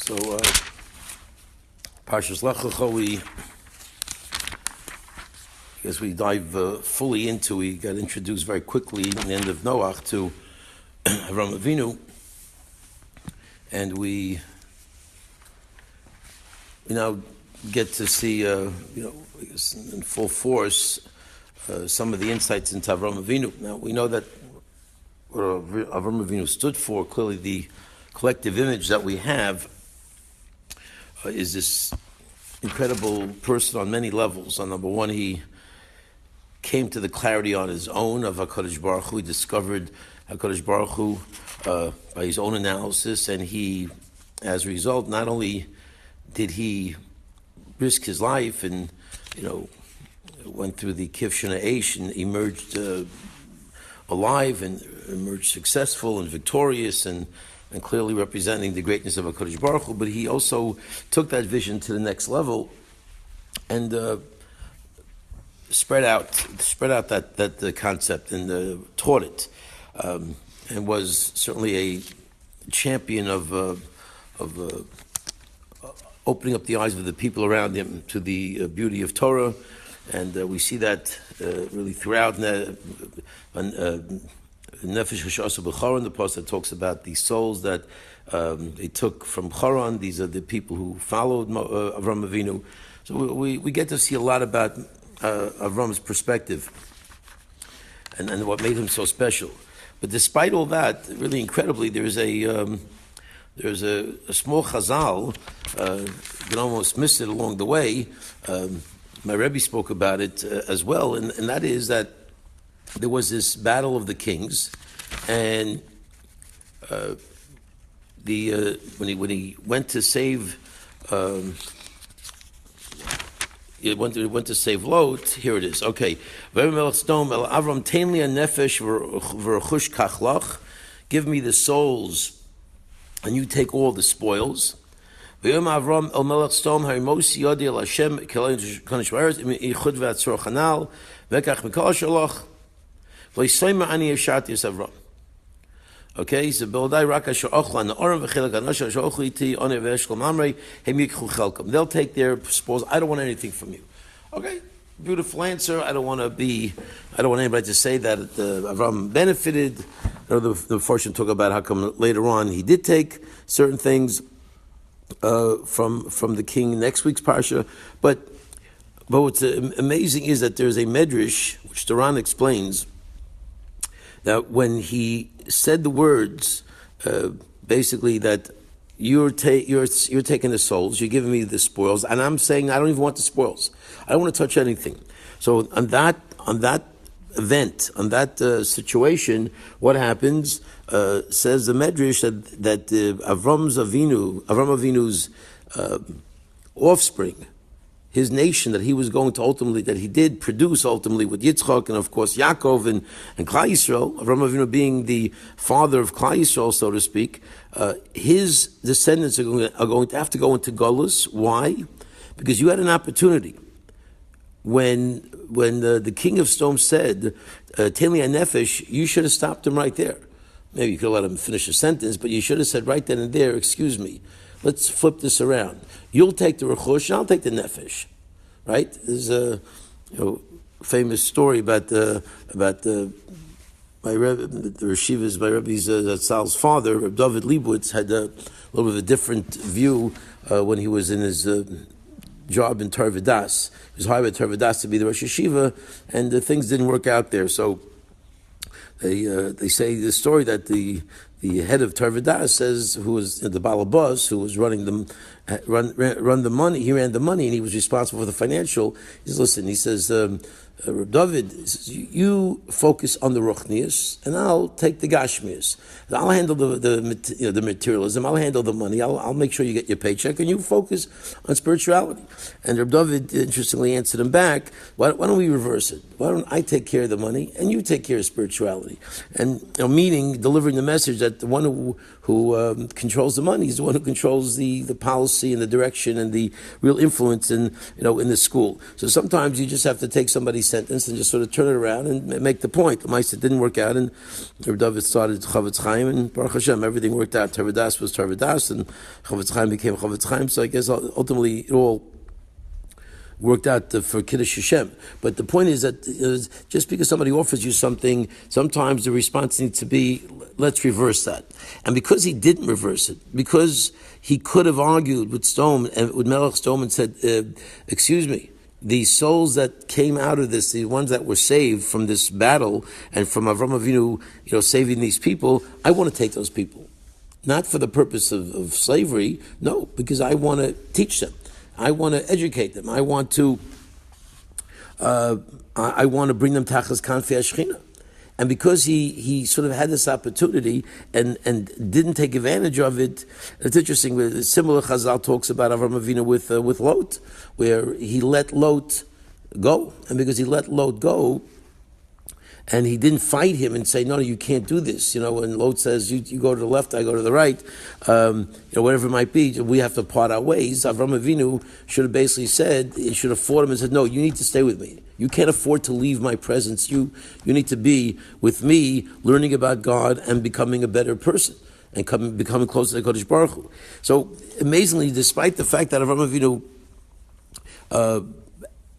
So, Parsha Lech Lecha, we dive fully into. We got introduced very quickly in the end of Noach to Abram Avinu, and we now get to see, in full force, some of the insights into Avram Avinu. Now we know that what Avram Avinu stood for, clearly the collective image that we have, is this incredible person on many levels. On number one, he came to the clarity on his own of HaKadosh Baruch Hu. He discovered HaKadosh Baruch Hu by his own analysis, and he, as a result, not only did he risk his life and, went through the Kivshana Eish and emerged alive and emerged successful and victorious and clearly representing the greatness of HaKadosh Baruch Hu, but he also took that vision to the next level and spread out that concept and taught it, and was certainly a champion of opening up the eyes of the people around him to the beauty of Torah, and we see that really throughout. Nefesh Hashasa B'Charan, the post that talks about the souls that they took from Charan. These are the people who followed Avram Avinu. So we get to see a lot about Avram's perspective and what made him so special. But despite all that, really incredibly, there's a small chazal. You can almost miss it along the way. My Rebbe spoke about it as well, and that is that there was this battle of the kings, and when he went to save, he went to save Lot. Here it is. Okay, give me the souls, and you take all the spoils. Okay, so they'll take their spoils. I don't want anything from you. Okay, beautiful answer. I don't want anybody to say that Avram benefited. The fortune talk about how come later on he did take certain things from the king. Next week's parsha, but what's amazing is that there's a medrash which the Ran explains that when he said the words, basically that you're taking the souls, you're giving me the spoils, and I'm saying I don't even want the spoils. I don't want to touch anything. So on that event, on that situation, what happens? Says the Medrash that Avram Avinu's offspring, his nation that he was going to ultimately, that he did produce ultimately with Yitzchak and of course Yaakov and Klal Yisrael, Avram Avinu being the father of Klal Yisrael, so to speak, his descendants are going to have to go into Golus. Why? Because you had an opportunity when the king of Sodom said, Teli Nefesh, you should have stopped him right there. Maybe you could let him finish a sentence, but you should have said right then and there, excuse me, let's flip this around. You'll take the rechush, and I'll take the nefesh. Right? There's a famous story about my Rebbe, the Reshivas, my Rebbe's Zatzal's father, Reb David Leibowitz, had a little bit of a different view when he was in his job in Tarvadas. He was hired by Tarvadas to be the Rosh Yeshiva, and things didn't work out there. So they say the story that the head of Tarvadas says, who was the Balabas, who was running run the money, he ran the money, and he was responsible for the financial. He says, listen, he says, Reb David, he says, you focus on the Ruchnius, and I'll take the Gashmius. I'll handle the materialism, I'll handle the money, I'll make sure you get your paycheck, and you focus on spirituality. And Reb David interestingly answered him back, why don't we reverse it? Why don't I take care of the money, and you take care of spirituality? And meaning, delivering the message that the one who who controls the money. He's the one who controls the policy and the direction and the real influence in the school. So sometimes you just have to take somebody's sentence and just sort of turn it around and make the point. The mice didn't work out, and Rabbi David started Chavetz Chaim, and Baruch Hashem, everything worked out. Tervadas was Tervadas, and Chavetz Chaim became Chavetz Chaim. So I guess ultimately it all worked out for Kiddush Hashem. But the point is that just because somebody offers you something, sometimes the response needs to be, let's reverse that. And because he didn't reverse it, because he could have argued with Melech Stone and said, excuse me, the souls that came out of this, the ones that were saved from this battle and from Avram Avinu, saving these people, I want to take those people. Not for the purpose of slavery, no, because I want to teach them. I want to educate them. I want to bring them tachas kanfei Shechina. And because he sort of had this opportunity and didn't take advantage of it, it's interesting. Similar Chazal talks about Avram Avinu with Lot, where he let Lot go, and because he let Lot go, and he didn't fight him and say, no, you can't do this. When Lot says, you go to the left, I go to the right, whatever it might be, we have to part our ways. Avram Avinu should have basically said, he should have fought him and said, no, you need to stay with me. You can't afford to leave my presence. You need to be with me, learning about God and becoming a better person and becoming closer to Kodesh Baruch Hu. So amazingly, despite the fact that Avram Avinu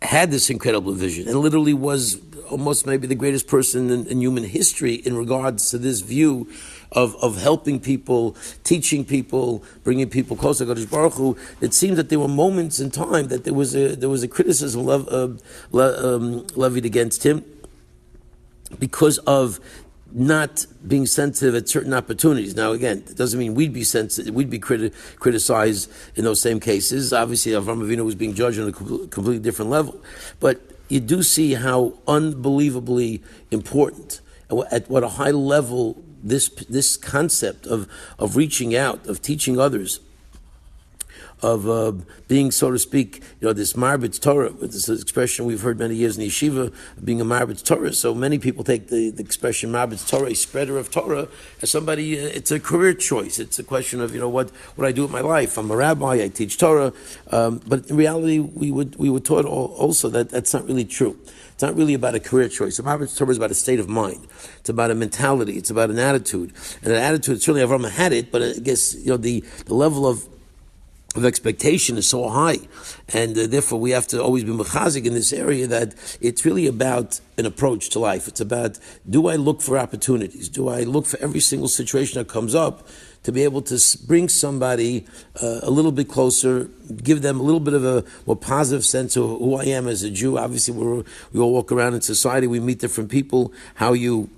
had this incredible vision and literally was almost maybe the greatest person in human history in regards to this view of helping people, teaching people, bringing people closer to Kodesh Baruch Hu, it seems that there were moments in time that there was a criticism levied against him because of not being sensitive at certain opportunities. Now, again, it doesn't mean we'd be sensitive, we'd be criticized in those same cases. Obviously, Avram Avinu was being judged on a completely different level. But you do see how unbelievably important, at what a high level, this concept of reaching out, of teaching others, of being, so to speak, this Marbitz Torah, with this expression we've heard many years in yeshiva, being a Marbitz Torah. So many people take the expression Marbitz Torah, a spreader of Torah, as somebody, it's a career choice. It's a question of, what I do with my life. I'm a rabbi, I teach Torah. But in reality, we were taught also that that's not really true. It's not really about a career choice. Marbitz Torah is about a state of mind. It's about a mentality. It's about an attitude. And that attitude, certainly Avram had it, but I guess, the level of expectation is so high, and therefore we have to always be mechazik in this area that it's really about an approach to life. It's about, do I look for opportunities? Do I look for every single situation that comes up to be able to bring somebody a little bit closer, give them a little bit of a more positive sense of who I am as a Jew? Obviously, we all walk around in society, we meet different people, how you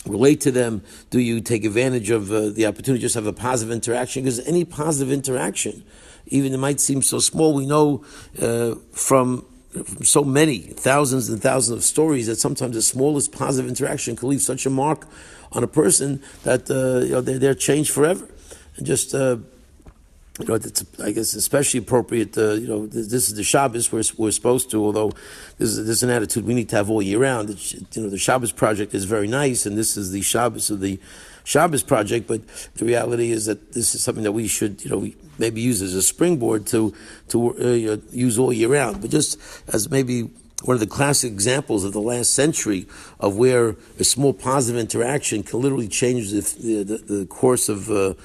relate to them. Do you take advantage of the opportunity to just have a positive interaction? Because any positive interaction, even it might seem so small, we know from so many thousands and thousands of stories that sometimes the smallest positive interaction can leave such a mark on a person that they're changed forever. And just it's, I guess, especially appropriate. This is the Shabbos we're supposed to. Although this is an attitude we need to have all year round. The Shabbos project is very nice, and this is the Shabbos of the Shabbos project. But the reality is that this is something that we should, maybe use as a springboard to use all year round. But just as maybe one of the classic examples of the last century of where a small positive interaction can literally change the course of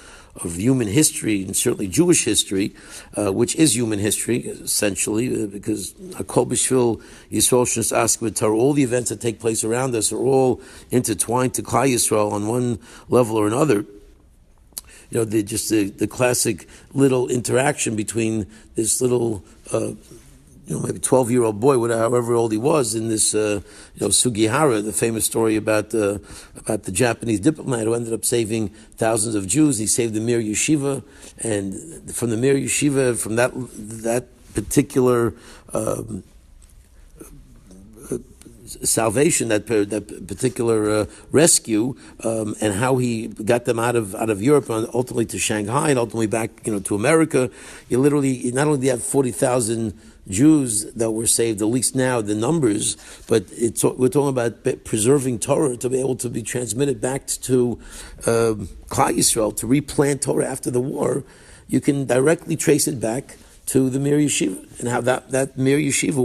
human history, and certainly Jewish history, which is human history, essentially, because Kol B'Shvil Yisrael Shnas Ask B'Torah, all the events that take place around us are all intertwined to Klal Yisrael on one level or another. The classic little interaction between this little maybe 12-year-old boy, however old he was, in this, Sugihara, the famous story about the Japanese diplomat who ended up saving thousands of Jews. He saved the Mir Yeshiva, and from the Mir Yeshiva, from that particular salvation, that particular rescue, and how he got them out of Europe and ultimately to Shanghai and ultimately back to America. You literally not only do you have 40,000 Jews that were saved, at least now the numbers, but we're talking about preserving Torah to be able to be transmitted back to Klal Yisrael, to replant Torah after the war. You can directly trace it back to the Mir Yeshiva and how that Mir Yeshiva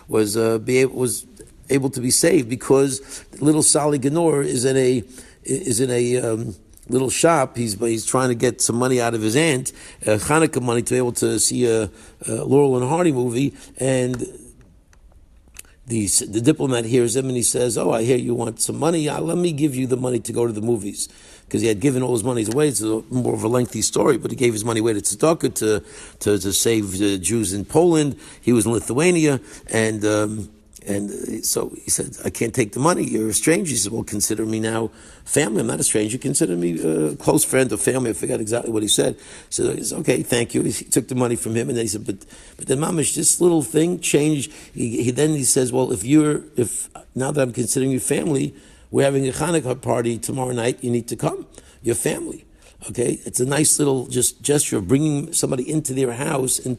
was able to be saved because little Sali Ganor is in a little shop. He's trying to get some money out of his aunt, Hanukkah money, to be able to see a Laurel and Hardy movie. And the diplomat hears him and he says, "Oh, I hear you want some money. Let me give you the money to go to the movies." Because he had given all his money away. It's more of a lengthy story, but he gave his money away to tzedakah to save the Jews in Poland. He was in Lithuania, and so he said, "I can't take the money. You're a stranger." He said, "Well, consider me now family. I'm not a stranger. Consider me a close friend or family." I forgot exactly what he said. So he said, "Okay, thank you." He took the money from him, and then he said, "But then, Mamish, this little thing changed." He says, "Well, if now that I'm considering you family, we're having a Hanukkah party tomorrow night. You need to come. Your family." Okay, it's a nice little just gesture of bringing somebody into their house, and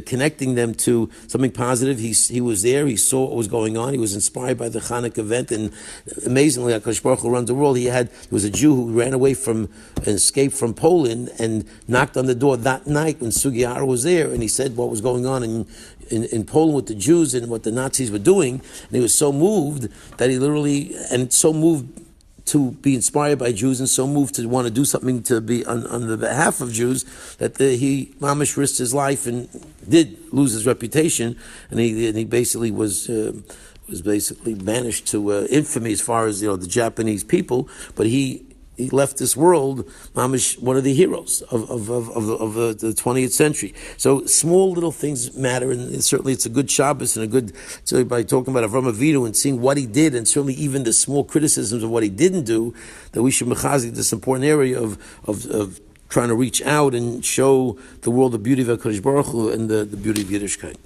connecting them to something positive. He was there. He saw what was going on. He was inspired by the Hanukkah event, and amazingly, HaKadosh Baruch Hu runs the world. There was a Jew who ran away and escaped from Poland and knocked on the door that night when Sugi Hara was there, and he said what was going on in Poland with the Jews and what the Nazis were doing, and he was so moved that he literally to be inspired by Jews and so moved to want to do something to be on the behalf of Jews that he mamish risked his life and did lose his reputation, and he basically was basically banished to infamy as far as the Japanese people, but he left this world, mamish, one of the heroes of the 20th century. So small little things matter, and certainly it's a good Shabbos and a good, so by talking about Avram Avinu and seeing what he did, and certainly even the small criticisms of what he didn't do, that we should mechazik this important area of trying to reach out and show the world the beauty of HaKadosh Baruch Hu and the beauty of Yiddishkeit.